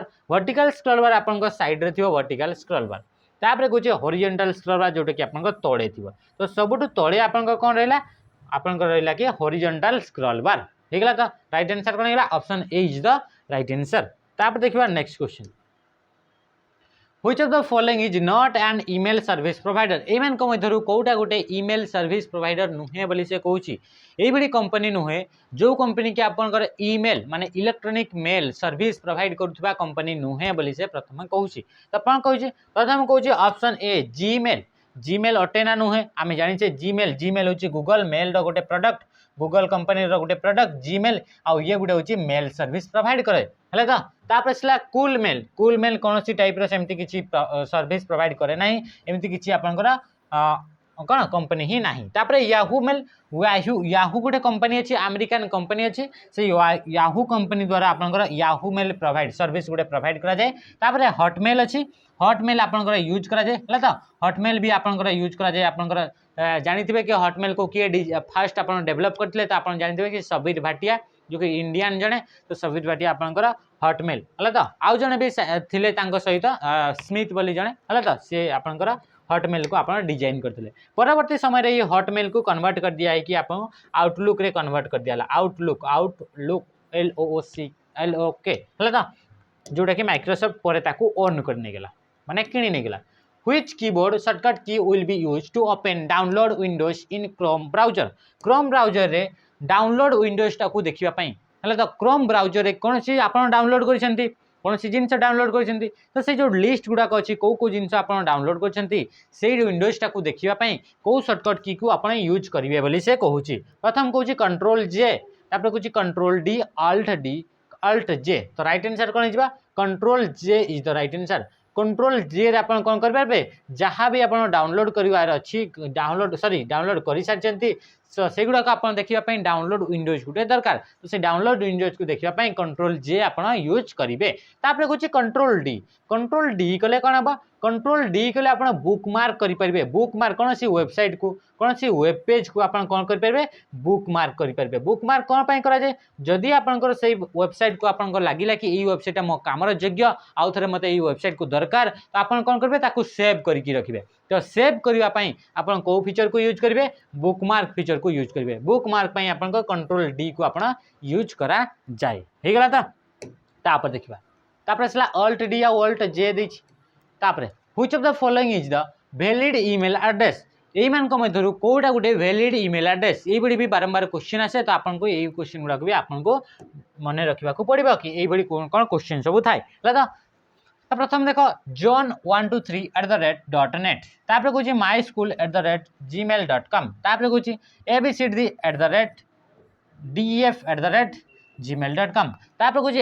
Speaker 1: बार आपन साइड रे थियो वर्टिकल स्क्रॉल बार तापरे कहूचे हॉरिजॉन्टल स्क्रॉल बार जोटा कि आपन तळे थियो तो सबुठ तळे आपन कोन रहला आपन रहला कि हॉरिजॉन्टल स्क्रॉल बार हेगला तो राइट आंसर कोन हेगला option A is the right answer तापर देखिबा next question Which of the following is not an email service provider? एमन को मध्यरु कोटा गोटे ईमेल सर्विस प्रोवाइडर नुहे बोली से कहूची एई बडी कंपनी नुहे जो कंपनी के आपनकर ईमेल माने इलेक्ट्रॉनिक मेल सर्विस प्रोवाइड करथबा कंपनी नुहे बोली से प्रथम कहूची तो अपन कहूची प्रथम कहूची ऑप्शन ए जीमेल अटेना नुहे आमे जानि छे जीमेल होची गूगल मेल रो गोटे प्रोडक्ट गूगल कंपनी रो गोटे प्रोडक्ट जीमेल आ ये गोटे होची मेल सर्विस प्रोवाइड करे हले तो तापर सला कूल मेल कोनोसी टाइप रो सेमती किछि सर्विस प्रोवाइड करे नाही एमती किछि आपनकर कौन कंपनी ही नहीं। तापर याहू मेल याहू गोटे कंपनी अच्छी अमेरिकन कंपनी अच्छी से याहू कंपनी द्वारा आपंकर याहू मेल प्रोवाइड सर्विस गोटे प्रोवाइड करा जाए। तापर हॉटमेल अच्छी हॉटमेल आपंकर यूज करा जाए है तो हॉटमेल भी आपंकर यूज करा जाए। आपंकर जानिथिबे कि हॉटमेल को किए फास्ट आप डेवलप करते तो आप जानिथिबे कि सबीर भाटिया जो कि इंडियन जड़े तो सबीर भाटिया आपंकर हॉटमेल है तो आउ जड़े भी थिले सहित स्मिथ बोली जड़े है तो सी आपंकर हॉटमेल को आप डिजाइन करते। परवर्ती समय ये हॉटमेल को कन्वर्ट कर दिया है कि आप आउटलुक रे कन्वर्ट कर दिया आउटलुक LOOK है तो जोटा कि माइक्रोसॉफ्ट पर ओन करने गला माने किणी नहीं गला। Which keyboard shortcut key will be used to open download windows in Chrome browser? Chrome browser रे डाउनलोड विंडोज टाकू देखिबा पई हला तो Chrome browser रे कोन सी आपण डाउनलोड करछंती कोन सी जिंस डाउनलोड करछंती तो से जो लिस्ट गुडा को अछि को जिंस आपण डाउनलोड करछंती से विंडोज टाकू देखिबा पई को शॉर्टकट की को आपण यूज करिवे बोली से कहूची। प्रथम कहूची कंट्रोल जे तापर कहूची कंट्रोल डी अल्ट जे तो राइट आंसर कोन हिजबा control J is the right answer. Control J रे आपण कोन करबे जहाँ भी आपण डाउनलोड करिवार अछि डाउनलोड करि सारचंती से गुडा को आपण देखिबा पई डाउनलोड विंडोज गुटे दरकार तो से डाउनलोड विंडोज को देखिबा पई कंट्रोल जे आपण यूज करिवे। तापर कहूची कंट्रोल डी कले कोन हबा कंट्रोल डी कले आपण बुकमार्क करि परिबे बुकमार्क कोन सी वेबसाइट को कोन सी वेब पेज को आपण कोन करि परिबे बुकमार्क करि परिबे। बुकमार्क कोन पई करा जाय जदि आपनकर सेही वेबसाइट को आपनकर लागिला कि ई वेबसाइट मो कामर योग्य आउ थरे मते ई वेबसाइट को दरकार तो आपण कोन करबे ताकू सेव करिकि रखिबे। तो सेव करिवा पई आपण को फीचर को यूज करिवे बुकमार्क फीचर को यूज करिवे। बुकमार्क पई आपनकर कंट्रोल डी को आपण यूज करा जाय हे गला तापर देखिबा तापर असला अल्ट डी या अल्ट जे दैछि तापर which of the following is the valid email address यही मान मध्य कौटा गोटे वैलिड ईमेल एड्रेस ये भी बारंबार क्वेश्चन आसे तो आपको यही क्वेश्चन गुड़ाक भी आपको मन रखा पड़ो कि ये कौन कौन क्वेश्चन सब थाए तो प्रथम देख john123@.net तापर कहूँ माई स्कूल @gmail.com तापर कहूँ abcd@def@gmail.com तापर कहूँ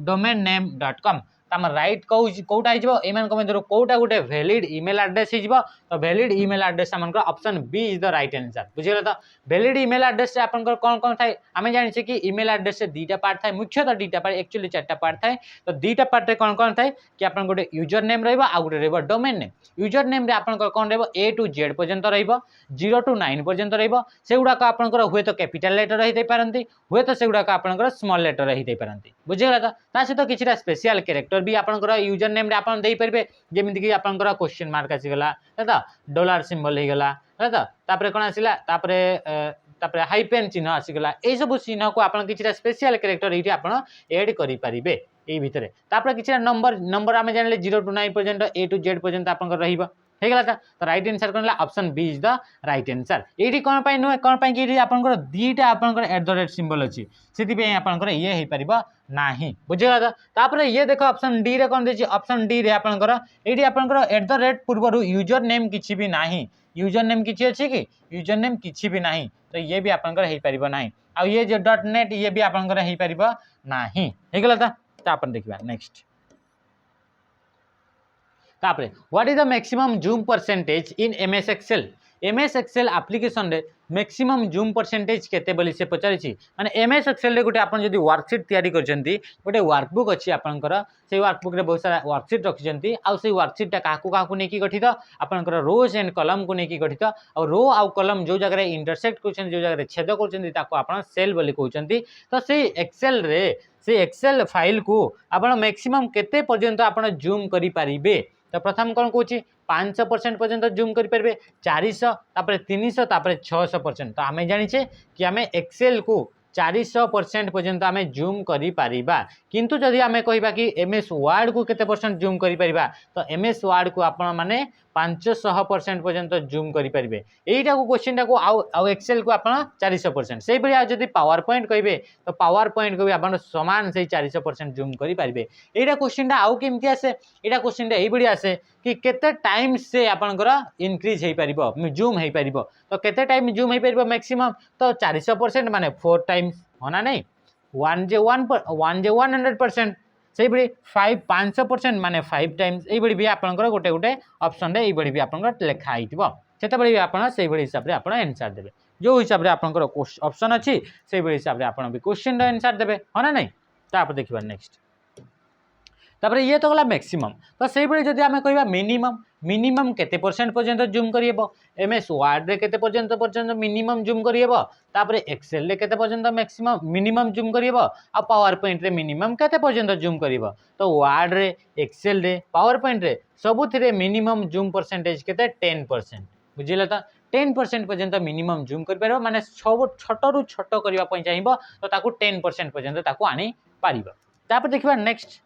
Speaker 1: @domain-name.com ताम राइट कौटा हो कौटा गोटे वैलिड ईमेल एड्रेस हो तो वैलिड ईमेल एड्रेस आमकर option B is the right answer बुझीगला। तो वैलिड ईमेल एड्रेस से आपनकर कौन कौन थाए आम जाने कि ईमेल एड्रेस से दुईटा पार्ट थाए मुख्यतः दुईटा पार्ट एक्चुअली चारटा पार्ट थाए तो दुईटा पार्ट कौन कौन थाए कि आप गोटे यूजर नेम रहा आ गोटे रहा डोमेन नेम। यूजर नेम आपनकर कौन रहा A to Z पर्यंत रहा 0 to 9 पर्यंत रहा से गुड़ाक आपनकर हुए तो कैपिटल लेटर रही पारती हुए तो से गुड़ाक आपनकर स्मॉल लेटर रही पारती बुझीगला। तो सहित किसी स्पेशल कैरेक्टर भी आपनकर यूजर नेम रे आपन देई परबे जेमिति कि आपनकर क्वेश्चन मार्क आसीगला है तो डॉलर सिंबल हो गला है तो तापर कोन आसीला तापर हाइपेन चिन्ह आसीगला ए सब चिन्ह को आपन किसी स्पेशल कैरेक्टर ये आपन ऐड करि परिबे ए भितरे तापर किसी नंबर आमे जानले 0 to 9 पर्यंत A to Z पर्यंत आपनकर रहिबा हे गला तो राइट आंसर कोन option B is the right answer. एडी कोन पई नुहे कोन पई कि आपनकर दीटा आपनकर @ सिंबल अछि सेति पे आपनकर ये हे परिबा नाही बुझिगला। तो तापर ये देखो ऑप्शन डी रे कोन देछि ऑप्शन डी रे आपनकर एडी आपनकर @ पूर्वरु यूजर नेम किछि भी नाही यूजर नेम किछि अछि कि यूजर नेम किछि भी नाही तो ये भी आपनकर हे परिबा नाही आ ये जो .net ये भी आपनकर हे परिबा नाही हे गला। तो अपन देखिबा नेक्स्ट तापर what is the maximum zoom percentage in MS Excel MS Excel application रे मैक्सिमम जूम परसेंटेज केते बोली से पचारिछि माने एमएस एक्सेल रे गोटे आपन जदी वर्कशीट तयारी करछंती गोटे वर्कबुक अछि आपनकर से वर्कबुक रे बहुत सारा वर्कशीट रखिछंती आ से वर्कशीट ता काकू नेकी गठित आपनकर रोज एंड कॉलम को नेकी गठित आ रो आ कॉलम जो जगह रे इंटरसेक्ट करछन जो जगह रे छेद करछंती ताको आपन सेल बोली कहउछंती। तो से एक्सेल फाइल को आपन मैक्सिमम केते पर्यंत आपन जूम करि परिबे तो प्रथम कौन कौच 500% पर्यंत जूम करें 400 तापर 300 तापर 600%। तो आम जाने कि आम एक्सेल को 400% पर्यंत आम जूम करि परिबा किंतु जदि आम कहबा कि एमएस वर्ड को केते परसेंट जूम करि परिबा तो एमएस वर्ड को आपण माने 500% पर्यंत जूम करि परिबे एटा को क्वेश्चन को आउ एक्सेल को आपण 400% सेही बलिया जदि पावर पॉइंट कहबे तो पावर पॉइंट को भी आपण समान से 400% जूम करि परिबे एटा क्वेश्चन आउ केमति आसे एटा क्वेश्चन एही बलिया आसे कि केते टाइम से आपनकर इंक्रीज हे परिबो जूम हे परिबो तो केते टाइम जूम हे परिबो मैक्सिमम तो 400% माने 4 टाइम्स होना नहीं 100% से बड़ी 500% माने 5 टाइम्स ये भी आपनकर गोटे गोटे ऑप्शन रे ये भी आपनकर लिखा आइतिबो ସେତେବେଳେ ବି ଆପଣ ସେଇଭଳି ହିସାବରେ ଆପଣ ଆନ୍ସର ଦେବେ जो हिसाब से आपंकर ऑप्शन अच्छी से हिसाब से आप भी क्वेश्चन आंसर देवे हाँ ना नहीं तापर देखा नेक्स्ट तापर ये तो गला मैक्सिमम तो से जब आम कह मिनिमम मिनिमम केते परसेंट पर्यंत जूम कर MS वर्ड रे केते पर्यंत मिनिमम जूम कर एक्सेल रे केते पर्यंत मैक्सिमम मिनिमम जूम कर पावर पॉइंट रे मिनिमम केते पर्यंत जूम कर तो वर्ड रे एक्सेल रे पावर पॉइंट रे सबुथिरे मिनिमम जूम परसेंटेज केते 10% बुझिले तो 10% पर्यंत मिनिमम जूम कर माने सब छोटू छोट करने चाहिए तो ताकू 10% पर्यंत ताकू आनी पारिबो तापर देखिबा नेक्स्ट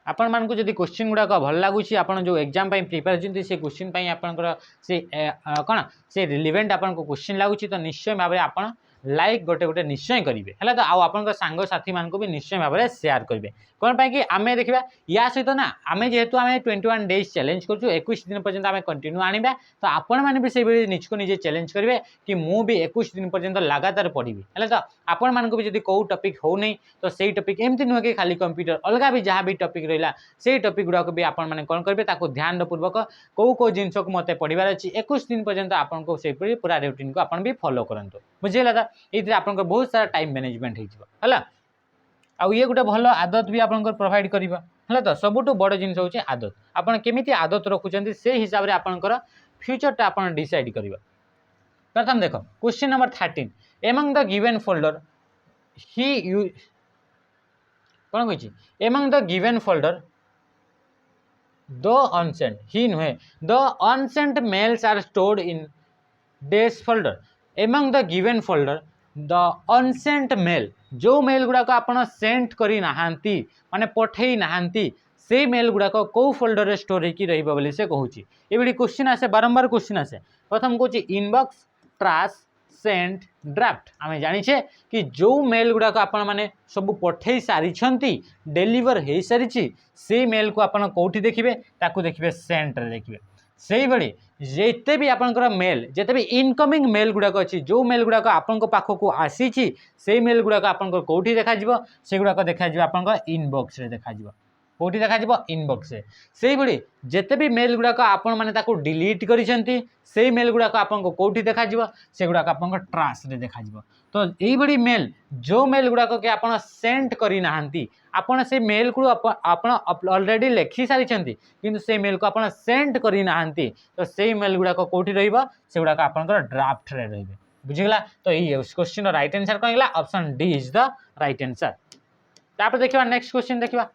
Speaker 1: आपण मानकु जदि क्वेश्चन गुड़ाक भल लगुच आप जो एग्जाम प्रिपेयर होती से क्वेश्चन आपंकर से कौन से रिलेवेंट आपन को क्वेश्चन लगुच तो निश्चय भाव आप लाइक गोटे गोटे निश्चय करेंगे है तो आप सांग साथी मान भी निश्चय भाव में सेयार करेंगे कौन पाई कि आम देखा या सहित ना आम जेहेतु आम 21 डेज चैलेंज कर 21 दिन पर्यंत आम कंटिन्यू आनिबा तो आपण मैंने भी से निजको निजे चैलेंज करेंगे कि मु भी 21 दिन पर्यंत लगातार पढ़ी है तो आपण मानक भी जब कौ टपिक हो नहीं तो सही टपिक एमती नुहे कि खाली कंप्यूटर अलग भी जहाँ भी टपिक रहा से टपिक गुड़ाक भी आपण मैंने कौन करेंगे ध्यान पूर्वक कौ जिनस को मत पढ़ार अच्छी 21 दिन पर्यंत आपको से पूरा रूटीन को आप भी फॉलो करंतु बुझेगा था ये आप बहुत सारा टाइम मैनेजमेंट है आउ ये गोटे भल आदत भी आप प्रोवाइड करवा है तो सबुठ बड़ जिन हूँ आदत आपड़ केमी आदत रखुच्च से हिसाब से आपंकर फ्यूचरटा आप डिसाइड करवा प्रथम देख question number 13 among the given folder ही यू कौन कही among the given folder the unsent ही नुहे the unsent mails are stored in these folder among the given folder the unsent mail जो मेल गुड़ाक आप सेंट करी नहांती माने पठेई नहांती से मेल गुड़ाक कौ फोल्डर रे स्टोर होगी रही से कहूँ ये क्वेश्चन आसे बारंबार क्वेश्चन आसे प्रथम कहूँ इनबॉक्स ट्राश सेंट ड्राफ्ट आम जाचे कि जो मेल गुड़ाक आप सब पठे सारी डेलीवर हो सारी से मेल को आप कौटी देखिए ताकू देखिए सेंट रे देखिए से भाई जिते भी आपंकर मेल जिते भी इनकमिंग मेल गुड़ाक अच्छी जो मेल गुड़ाक आपण पाखक आसी से मेल गुड़ाक आपंकर कौटी देखा से गुड़ाक देखा आपंकर इनबॉक्स रे देखा कौटी देखा इनबॉक्स से भाई जिते भी मेल गुड़ाक आपण मैंने डिलीट करिसेंती से मेल गुड़ाक आपको कौटी देखा से गुड़ाक आपंकर ट्राश रे देखा तो यही मेल जो मेल गुड़ाक कि आप सेंड करना आपन से मेल को ऑलरेडी लिखि सारी किंतु से मेल को आप सेंड करना तो से मेल गुड़ाक कौटी से गुड़ाक आपंकर ड्राफ्ट रे रही बुझीगला तो ये क्वेश्चन राइट आंसर कौन है option D is the right answer तापर देखिबा नेक्स्ट क्वेश्चन देखिबा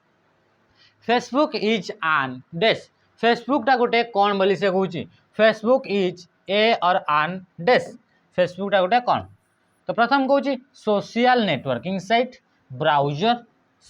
Speaker 1: फेसबुक इज आन डैश फेसबुक टा गोटे कौन बोली से कहूँ फेसबुक इज ए और आन डैश फेसबुक टा गोटे कौन तो प्रथम कहूँ social networking site browser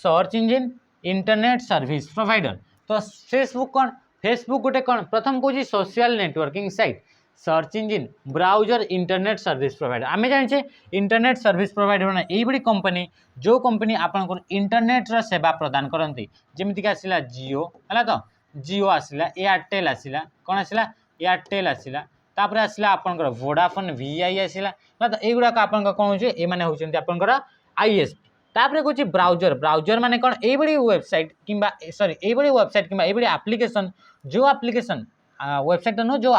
Speaker 1: search engine internet service provider तो फेसबुक कौन फेसबुक गोटे कौन प्रथम कहूँ social networking site search engine browser internet service provider आम जाने इंटरनेट सर्विस प्रोवाइडर मैंने यही कंपनी जो कंपनी आपन इंटरनेट रा सेवा प्रदान करती जमीक आसला जियो है तो जियो आसला एयरटेल आसला कौन आसला एयरटेल आसला तापर आसला आपनकर वोडाफोन VI आसला तो युवाक आप कौन हो मैंने होती आपंकर ISP तापर कहूँ ब्राउजर ब्राउजर माने कौन यही वेबसाइट कि सॉरी यही वेबसाइट कि यही एप्लिकेशन जो एप्लिकेशन वेबसाइट नो जो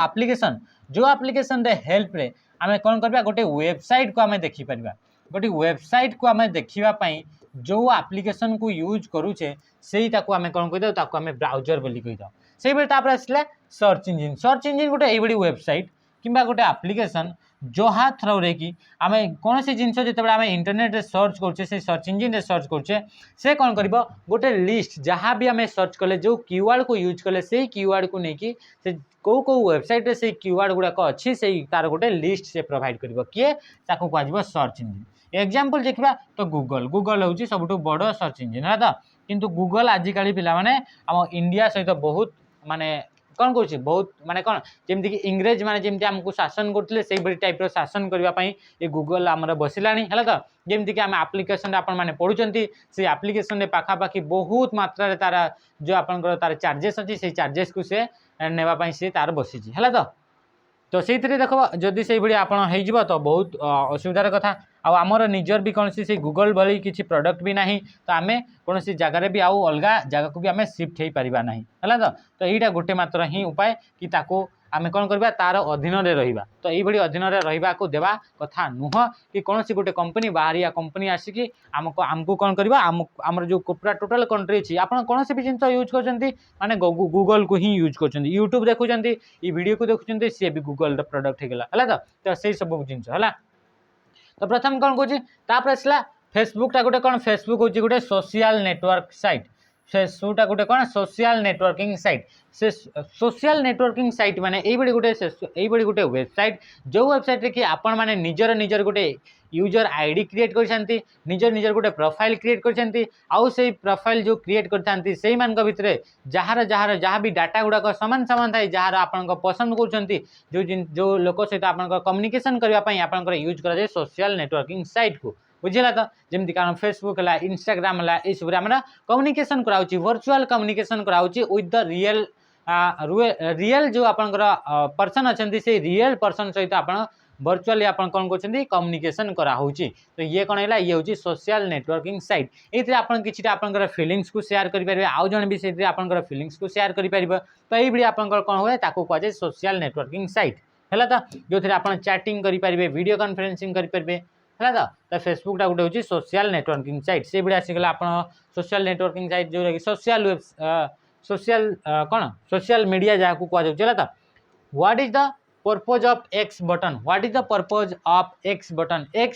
Speaker 1: एप्लिकेशन रे हेल्प रे आमे कौन करबा गोटे वेबसाइट को आमे देखि परबा गोटे वेबसाइट को आमे देखिबा पई जो एप्लिकेशन को यूज करूचे सेही ताको आमे कौन कहि दो ताको आमे ब्राउजर बोली कहि दो सेही बेले तापर आसला सर्च इंजिन गोटे यही वेबसाइट किंबा गोटे एप्लिकेशन जहाँ थ्रो रे कि आम कौन सी जिनस जो आम इंटरनेट रे सर्च करुचे से सर्च इंजिन रे सर्च करुचे से कौन कर गोटे लिस्ट जहाँ भी आम सर्च कले जो कीवर्ड को यूज कले से कीवर्ड को लेकिन से कौ कौ वेबसाइट रे से कीवर्ड गुड़ाक अच्छी से तार गोटे लिस्ट से प्रोवाइड कर किए ताको कह सर्च इंजिन एग्जांपल देखा तो गूगल हूँ सबुठ बड़ सर्च इंजिन है तो किंतु गूगल आजिकल पिला माने आम इंडिया सहित बहुत माने कौन कौन बहुत माने कौन जमीक इंग्रेज माने जमी आमको शासन करते से टाइप शासन करने ये गूगल आमर बसला है तो जमीक आम आप्लिकेसन आप पढ़ुं से आप्लिकेसन पाखापाखि बहुत मात्रा तार जो आपंकर तार चार्जेस अच्छी से चार्जेस को सी नापी सी तार बसी है तो से देख जदि से भाई आप तो बहुत असुविधार कथा आमर निजर भी कौन से गूगल भली किसी प्रोडक्ट भी नहीं तो आम कौन सी जगार भी आउ अलग जगह को भी आम सिफ्ट हो पारिबा नहीं है तो यहाँ गोटे मात्र ही उपाय कि ताको आम कौन करवा तार अधीन रहा तो ये अधीन रहा देवा कथा नुह कि कौन सी गोटे कंपनी बाहर या कंपनी आसिकी आमको आमको कौन करवा आमर जो पूरा टोटाल कंट्री अच्छी आप कौन सी भी जिन यूज कर माने गूगल को ही यूज कर यूट्यूब देखुं ये वीडियो को देखुं सी भी गूगल प्रोडक्ट होगा तो से सब जिन है तो प्रथम कौन कौन आसला फेसबुकटा गोटे कौन फेसबुक हूँ गोटे सोशल नेटवर्क साइट फेसबुकटा गोटे कौन सोशल नेटवर्किंग साइट से सोशल नेटवर्किंग साइट माने ये गोटे वेबसाइट जो वेबसाइट रे कि आपण माने निजर निजर गोटे यूजर आईडी क्रिएट कर निजर निजर गोटे प्रोफाइल क्रिएट कर आउ से प्रोफाइल जो क्रिएट करते से भितर जार जार जहाँ भी डाटा गुड़ाक सामान सामान थाए जार आपण पसंद कर जो लोक सहित आप कम्युनिकेशन करने आप यूज कर सोशल नेटवर्किंग साइट को बुझेगा तो जमी कारण फेसबुक है इंस्टाग्राम है ये सब कम्युनिकेशन कराऊँ वर्चुअल कम्युनिकेशन कराऊँ विथ द रियल जो आपंकर पर्सन अच्छा से रियल पर्सन सहित आप वर्चुअली आप कौन कर कम्युनिकेशन कराऊँच तो ये कौन है ये हूँ सोशल नेटवर्किंग साइट ये आप कि फिलिंग्स को शेयर करेंगे आउ जन भी से आप फिलिंग्स को शेयर करेंगे तो ये आप कौन हुए कहुए सोशल नेटवर्किंग साइट है तो जो थे आप चैटिंग करेंगे वीडियो कॉन्फ्रेंसिंग करेंगे है तो फेसबुकटा गोटे हूँ सोशल नेटवर्किंग साइट से भाई आसीगला आप सोशल नेटवर्किंग साइट जो कि सोशल वेब सोशल कौन सोशल मीडिया जहाँ को कहुच्छे तो what is the purpose of x button what is the purpose of x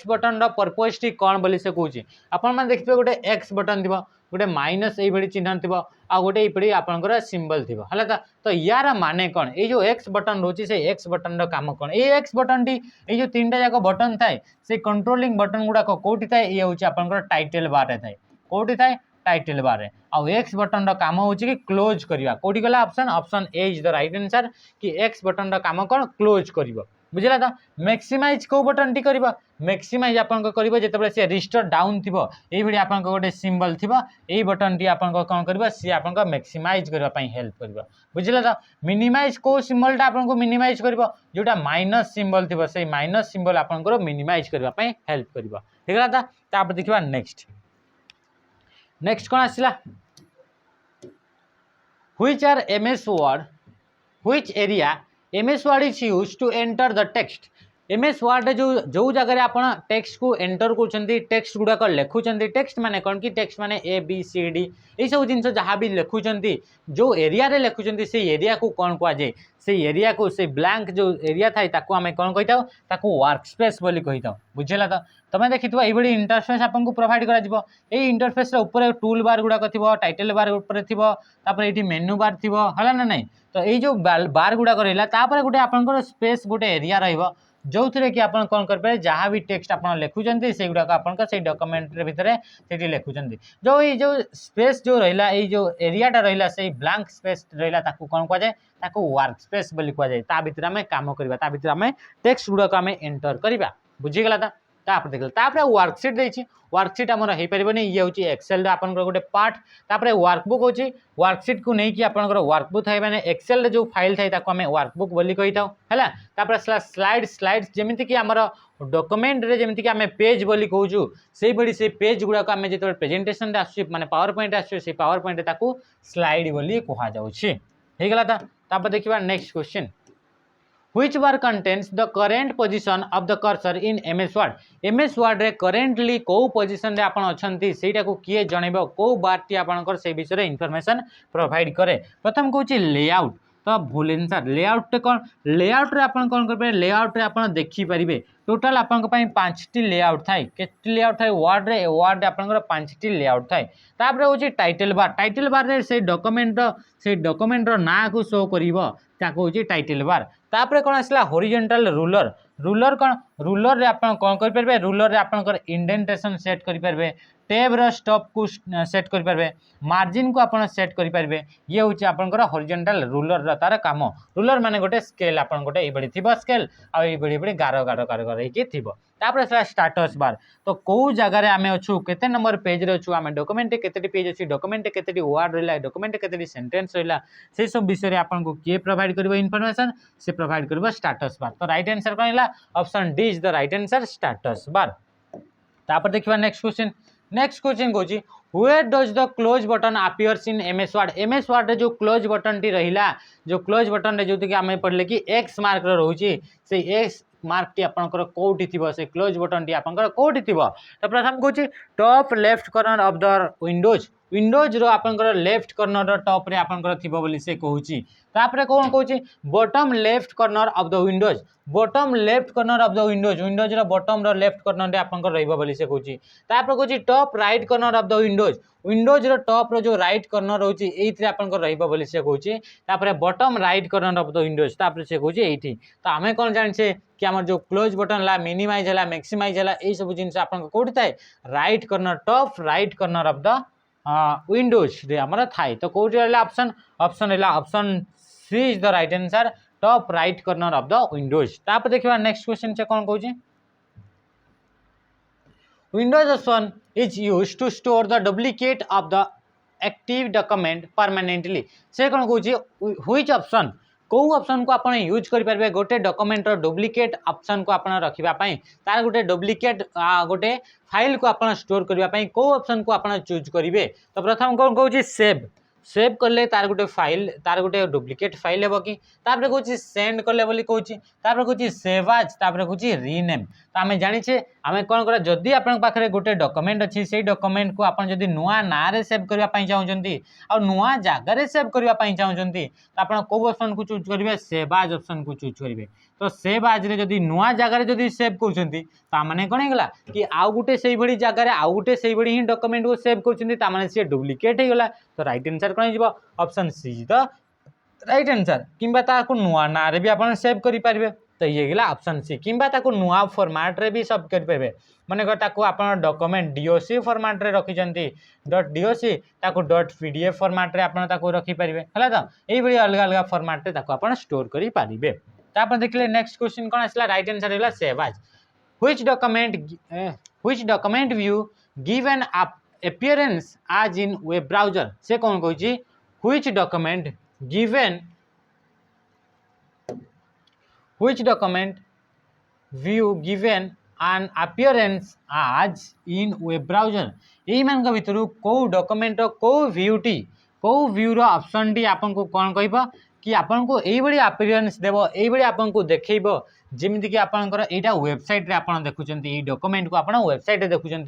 Speaker 1: button purpose T कौन बोली से कहूँ आपने देखिए गोटे एक्स बटन थी गोटे माइनस ये चिन्ह थी आ गोटे ये आपंकर सिंबल थी है तो यार माने कौन ये जो एक्स बटन रोचे से एक्स बटन काम कौन ये एक्स बटन टी ये तीन टा जाक बटन थाए से कंट्रोलिंग बटन गुड़ाक कौटी थाए ये हूँ आपंकर टाइटल बार थाए कौटी थाए टाइटल बार आउ एक्स बटन काम हूँ कि क्लोज करवा कौटी गला option option A is the right answer कि एक्स बटन काम कौन क्लोज कर बुझला तो मैक्सिमाइज कौ बटन टी कर मैक्सिमाइज आप जो सी रिस्टर डाउन थी ये आप गोटे सिंबल थी यही बटन टी आप कौन कर सी आप मैक्सिमाइज करने हेल्प कर बुझला तो मिनिमाइज कौ सिंबलटा आपको मिनिमाइज कर जोटा माइनस सिंबल थी से माइनस सिंबल आपको मिनिमाइज करने हेल्प कर ठीक है तो देखा नेक्स्ट नेक्स्ट कौन आसला which are MS Word which area MS Word is use to enter the text MS Word जो जगह आप टेक्स्ट को एंटर कर टेक्स्ट गुड़ाक लिखुंट टेक्स्ट माने कौन कि टेक्स्ट माने ए बी सी डी ये सब जिन जहाँ भी लिखुंट जो एरिया रे लिखुंट से एरिया को कौन कहुए से एरिया को से ब्लैंक जो एरिया थाए ताको आमे कौन कही ताको वर्क स्पेस बोली कही बुझेगा तो तुम देखी ये इंटरफेस आपको प्रोवाइड कर इंटरफेस ऊपर टूल बार गुड़ाक थी टाइटल बार ऊपर थी ये मेनू बार थी है ना नहीं तो ये जो बार गुड़ाक रहा गोटे आप स्पेस गोटे एरिया रही जो थे कि आप कौन करेंगे जहाँ भी टेक्स्ट आप लिखुंट से गुड़ाक आप डॉक्यूमेंट भितर से लिखुंट जो ये जो स्पेस जो रहा ये जो एरियाटा रहा से ब्लैंक स्पेस रहा कौन कहुए वर्क स्पेस बोली कहुए ता भीतर आम काम करवा भितर आम टेक्स्ट गुड़ाक आम एंटर करवा बुझीगला तापर देखिए वर्कसीट देती वर्कसीट आमर हो पारे ये हूँ एक्सेल आप गोटे पार्ट तापर वर्कबुक हूँ वर्कसीट को लेकिन आप वर्कबुक थाए मैंने एक्सेल जो फाइल थाए आम वर्कबुक बोली कही था है स्लाइड स्लाइड्स जमीती कि आमर डॉक्यूमेंट रे जमीती कि आम पेज बोली कहूँ से भाई से पेज गुड़ाक आम जो प्रेजेंटेशन आस माने पावर पॉइंट आस पावर पॉइंट स्लाइड बोली कहुगला तापर देखिए next question Which bar contains the current position of the cursor in MS Word? MS Word रे currently को position रे आपण अछंती सेटा को किए जणेबो को बार टी आपनकर से विषय रे इन्फॉर्मेशन प्रोवाइड करे प्रथम कहूची लेआउट तो भूल आंसर लेआउट कौन लेआउट रे आपण कौन करबे लेआउट रे आपण देखि परिबे टोटल आपन पई 5टी लेआउट थाए केटी लेआउट थाए वर्ड रे आपनकर 5टी लेआउट थाए तापर होची टाइटल बार रे से डॉक्यूमेंट रो ना को शो करिवो ताको होची टाइटल बार तापर कौन आसला हॉरिजॉन्टल रूलर कौन रूलर रे आपण कौन कर परबे रूलर रे आपनकर इंडेंटेशन सेट कर परबे टैब रो स्टॉप को सेट कर परबे मार्जिन को आपण सेट कर परबे ये होची आपनकर हॉरिजॉन्टल रूलर रा तार काम रूलर माने गोटे स्केल आपण गोटे एबडी थिबो स्केल आ एबडी गारो गारो गारो गारो के थिबो तापर सला स्टेटस बार तो को जगह रे आमे अछु केते नंबर पेज रे अछु आमे डॉक्यूमेंट केतेटी पेज अछि डॉक्यूमेंट केतेटी वर्ड रहला डॉक्यूमेंट केतेटी सेंटेंस रहला से सब विषय रे आपन को के प्रोवाइड करबो इन्फॉर्मेशन से प्रोवाइड करबो स्टेटस बार तो राइट आंसर कोन हैला option D is the right answer status bar तापर देखिबा नेक्स्ट क्वेश्चन नेक्स्ट क्वेश्चन कौन where does the close button appears in MS word MS Word रे जो क्लोज बटन टी रहिला जो क्लोज बटन रे जो कि आम पढ़ले कि एक्स मार्क रोचे से एक्स मार्क टी आपंकर कौटी थी से क्लोज बटन टी आपंकर कौटी थी तो प्रथम कौन top left corner of the windows windows रो आपंकर लेफ्ट कॉर्नर टॉप रे आपंकर थी बोली से कहूची तापरे कौन कहूची bottom left corner of the windows bottom left corner of the windows windows रो बॉटम रो लेफ्ट कॉर्नर रे आपंकर रहइबो बोली से कहूची तापरे कहूची top right corner of the windows windows रो टॉप रो जो राइट कॉर्नर होची एइथरे आपंकर रहइबो बोली से कहूची तापरे bottom right corner of the Windows तापरे से कहूची एइठी तो आमे कोन जानि कि आम जो क्लोज बटन ला मिनिमाइज है मैक्सिमाइज है यही सब जिन आपन कौटी थाए right corner top right corner of the windows रे हमर थाए तो कौटी रहला ऑप्शन ऑप्शन रहला option C is the right answer top right corner of the windows तापर देखिबा नेक्स्ट क्वेश्चन से कोन कहूची windows option is used to store the duplicate of the active document permanently से कोन कहूची व्हिच ऑप्शन कौ ऑप्शन को आप यूज करेंगे गोटे डॉक्यूमेंट डुप्लीकेट ऑप्शन को आप रखापी तार गोटे डुप्लीकेट गोटे फाइल को आप स्टोर करने कौ ऑप्शन को आप चूज करेंगे तो प्रथम कौन कहूँ सेव सेव कले तार गोटे फाइल तार गोटे डुप्लीकेट फाइल हे कि तापर कहूँ सेंड कले बोली कहूँ तापर कहूँ सेव आज तापर कहूँ रीनेम तो आम जाचे आम कौन करा जदि आपन पाखे गोटे डॉक्यूमेंट अच्छी से डॉक्यूमेंट को आपन जदि नुआ ना रे सेव करने चाहते आ नुआ जगार सेव करने चाहते तो आप कौ ऑप्शन को चूज करेंगे सेव आज ऑप्शन को चूज करेंगे तो सेव आज रे जदि नुआ जगार जदि सेव कर कौन होगा कि आउ गोटे से भाई जगार आउ गोटे से भाई ही डॉक्यूमेंट को सेव कर सी डुप्लीकेट होगा तो राइट आंसर कौन हो option C is the right answer कि नुआ ना रे भी आप सेव करेंगे तो ये गला ऑप्शन सी कि नुआ फॉर्मेट रे भी सब करेंगे मानेकर आप डॉक्यूमेंट डीओसी फॉर्मेट रे रखिंट dot DOC dot PDF format रे आप रखिपारे है तो ये अलग अलग फॉर्मेट रे आप स्टोर करेंगे तापर देखिए नेक्स्ट क्वेश्चन कौन आसला राइट आंसर है सेव आज which document view give an appearance आज इन वेब ब्राउजर से कौन कहूँ which document given which document view given an appearance as in web browser यही मान भितर कौ डॉक्यूमेंट कौ व्यूटी कौ व्यूर ऑप्शन टी आपन को कौन कह कि आपन को यही अपीयरेंस देव यही आपन को देखब जमीक कि आपंकर यहाँ वेबसाइट रे आपन देखुंत डॉक्यूमेंट को आप वेबसाइट देखुंत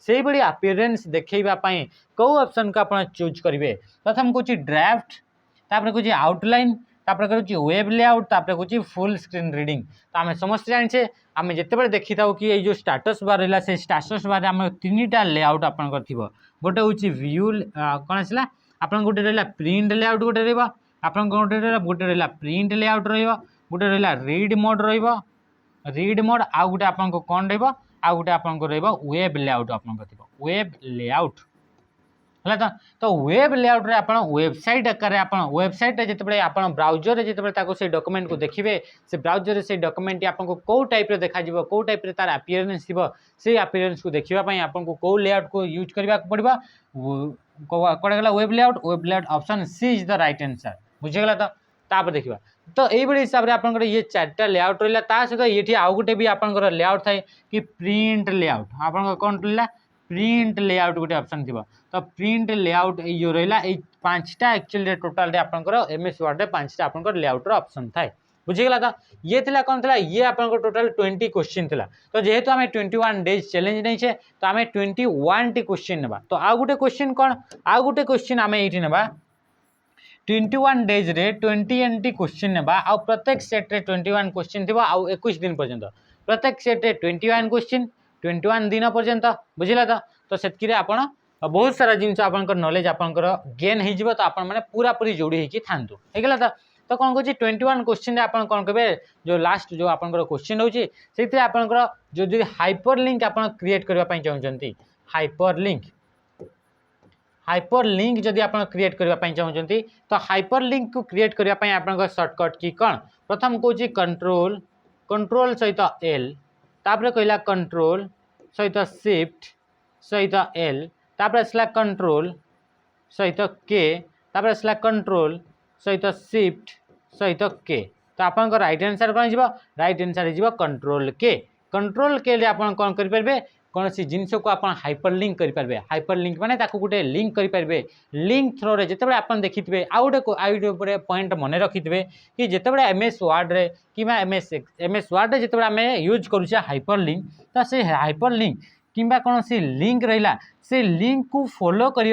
Speaker 1: से भाई अपीयरेंस देखवाई कौ ऑप्शन को आप चूज करेंगे प्रथम कहूँ ड्राफ्ट तापर कहूँ आउटलाइन तापर कहूँ वेब लेआउट तापर कहूँ फुल स्क्रीन रीडिंग तो आम समस्त जाने आम जिते देखी था कि ये स्टाटस बार रहा से स्टाटस बार आम तीन टा लेआउट आपंकर थी गोटे हूँ व्यू कौन आसला आप गोटे रहा प्रिंट लेआउट गोटे रहा आप गोटे रहा प्रिंट लेआउट रोटे रहा रीड मोड रीड मोड आउ गोटे आप कौन रहा गोटे आप वेब लेआउट आप वेब लेआउट है तो वेब लेआउट रे आपण वेबसाइट आकार आप वेबसाइट जिते आप ब्राउजर रे जिते से डॉक्यूमेंट को देखिए से ब्राउजर से डॉक्यूमेंट आपको कौ टाइप देखा कौ टाइप तार अपीयरेंस थी से अपीयरेंस को देखापी आपको कौ लेआउट को यूज करने पड़ो कौन गला web layout option C is the right answer बुझीगला तो तापर देखा तो यही हिसाब से आप ये चार्टा लेआउट रहा सहित ये आउ गोटे भी आप लेआउट थाए कि प्रिंट लेआउट आप कौन रहा प्रिंट लेआउट गोटे ऑप्शन थी तो प्रिंट लेआउट यो रहा पांचटा एक्चुअली टोटाल आपंकर एमएस वर्ड रे पांचटा आपंकर लेआउट रो ऑप्शन थाए बुझीगला तो ये थिला कौन थिला ये आपंकर टोटाल 20 क्वेश्चन थिला तो जेहेतु आम 21 डेज चैलेंज नहीं छे तो आम 21 टी क्वेश्चन नेबा तो आउ गोटे क्वेश्चन कौन आउ गोटे क्वेश्चन आम ये नेबा 21 डेज रे 20 क्वेश्चन नेबा आ प्रत्येक सेट रे 21 क्वेश्चन थिबा आ 21 दिन पर्यंत प्रत्येक सेट रे 21 क्वेश्चन 21 दिन पर्यंत बुझिला तो सेतकिरे आपण बहुत सारा जिनस आपनकर नॉलेज आपनकर गेन हो तो आपण माने पूरा पूरी जोड़ी होकी थांतु हेगला तो कौन कहूँ 21 क्वेश्चन आपन कौन कहे जो लास्ट जो आपनकर क्वेश्चन होची सेति आपनकर जो हाइपर लिंक आपन क्रिएट करबा पई चाहउचंती हाइपर लिंक जदि आपन क्रिएट करबा पई चाहउचंती तो हाइपर लिंक को क्रिएट करबा पई आपनकर शॉर्टकट की कौन प्रथम कहूँ कंट्रोल सहित एल तापर कहला कंट्रोल सहित शिफ्ट सहित एल तापर आसला कंट्रोल सहित के तापर आसला कंट्रोल सहित शिफ्ट सहित के तो आप राइट आंसर कौन हो राइट आंसर हो कंट्रोल के लिए आप कौन करेंगे कौन सी जिनस को आप हाइपरलिंक करेंगे। हाइपरलिंक माने ताकू गोटे लिंक करेंगे। लिंक थ्रो रे जिते आप देखिए आउ गोटे पॉइंट मन रखिथे कि जिते एमएस वर्ड रे कि एमएस वर्ड जिते आम यूज करुचे हाइपरलिंक तो से हाइपरलिंक किंबा कौन सी लिंक रहा से लिंक को फॉलो करने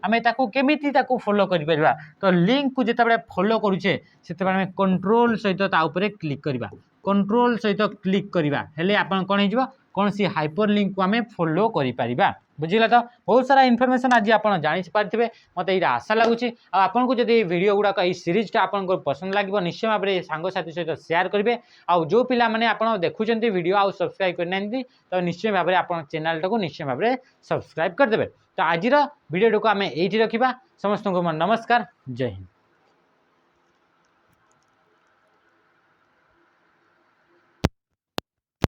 Speaker 1: आम केमिति फॉलो कर तो लिंक को जिते फॉलो करुचे से कंट्रोल सहित क्लिक करवा। कंट्रोल सहित क्लिक करवा हेले आपन कौन हो कौन सी हाइपरलिंक को आम फॉलो करा। बुझिला तो बहुत सारा इनफॉरमेशन आज आप जापारे मत ये आशा लगुच। आपको जब वीडियो गुड़ाक सीरीजटा आपको पसंद लगे निश्चय भाव में सांगसाथी सहित शेयर करेंगे। आउ जो पिला माने आप देखुं वीडियो आउ सब्सक्राइब करना तो निश्चय भाव में आप चैनल टाक निश्चय भाव में सब्सक्राइब करदे। तो आज वीडियो को आम ये रखा। समस्त को नमस्कार। जय हिंद।